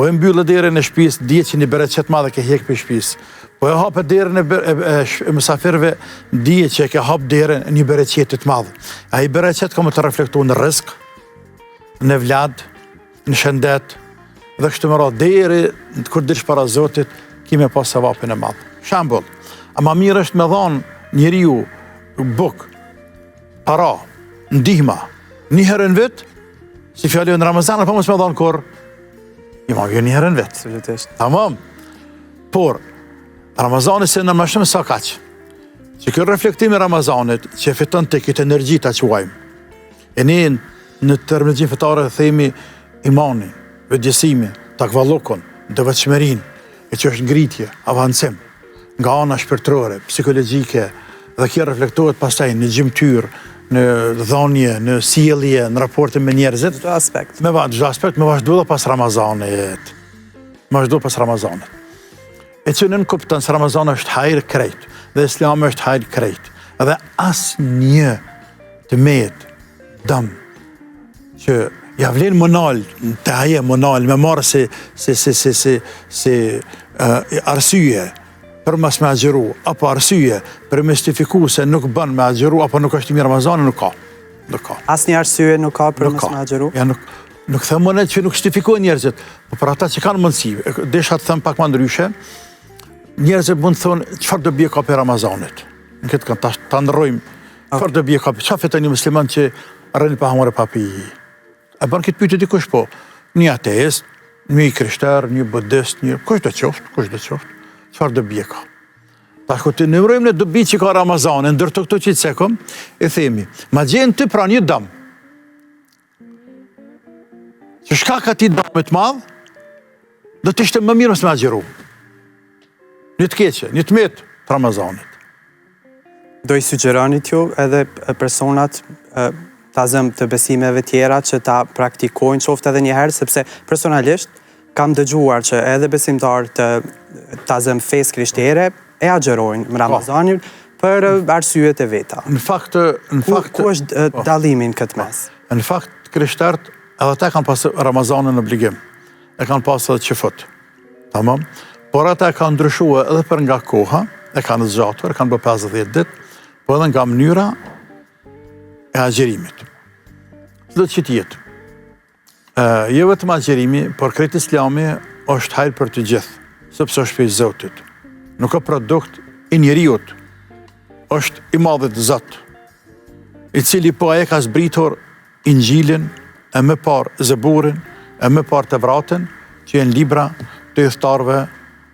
Po e mbyllë derën e shtëpisë, dihet që një bereqet madhe ke hek për shtëpisë. Po e hapë derën e mysafirëve, dihet që ke hap derën e një bereqeti të madh. Ai bereqet ka më të reflektuar në rrezik, në vlad, në shëndet, dhe kështu me radhë deri kur dish para Zotit, kime pas sevapin e madh. Shembull, ama mirë është me dhanë njeriu buk, para, ndihma, një herë në vit, si fjallë në Ramazan, apo mos me dhanë kur, ima vjen një herë në vit. Absolutisht. Tamam. Por, Ramazani se në më shumë sa kaq, që kjo reflektim i Ramazanit, që fiton të këtë energji ta quajmë. E ne në terminologjinë fetare themi imanin, vetëdijësimi, takvallukun, devotshmërinë, e që është ngritje, avancim, nga ana shpirtërore, psikologjike, dhe kjo reflektohet pastaj në gjymtyr, në dhënie, në sjellje, në raporte me njerëzit. Çdo aspekt. Me vazhdo dhe pas Ramazanit. Vazhdo pas Ramazanit. E që nën kupton se Ramazani është hajër krejt, dhe Islami është hajër krejt. Edhe asnjë të met dëm që ja vlen monal, të haje monal, me marë si arsye për mas me agjeru, apo arsye për mistifiku se nuk bën me agjeru, apo nuk është i mirë Ramazani, nuk ka. Nuk ka. Asnjë arsye nuk ka për mas me agjeru? Ja, nuk them mëne që nuk shtifikohen njerëzit, po për ata që kanë mundësi, desha të them pak më ndryshe, njerëzit mund të thonë çfarë do bie ka për Ramazanit. Në këtë kanë ta ndrojmë, çfarë do bie ka, çfarë fiton një musliman që rreni pa hamur e pa pi. E bën këtë pyetje dikush po, një ateist, një krishter, një budist, një kush do qoftë, çfarë do bie ka. Tash kur të numërojmë në dobi që ka Ramazani, ndërto këto që cekom, e themi, ma gjen ty pra një dëm. Që shka ka ti dëmë të madh, do të ishte më mirë mësë me agjeru. Një të keqe, një të metë të Ramazanit. Do i sugjeronit ju edhe personat tazëm të besimeve tjera që ta praktikojnë qoftë edhe njëherë, sepse personalisht kam dëgjuar që edhe besimtarë të tazëm fesë krishtere e agjerojnë në Ramazanin për arsyet e veta. Në fakt, ku është dallimin këtë mes? Në fakt, krishterët edhe ta kanë pasë Ramazanin në obligim. E kanë pasë edhe qëfët. Tamam? Por ata e kanë ndryshua edhe për nga koha, e kanë zgjatur, e kanë bë 50 ditë, po edhe nga mënyra e agjerimit. Çdo që tjetë. Jo vetëm agjerimi, por krejt Islami është hajër për të gjithë, sepse është prej Zotit. Nuk ka produkt i njeriut, është i madhët Zot, i cili po e ka zbritur Injilin, e më parë Zeburin, e më parë Tevratin, që janë libra të udhëtarëve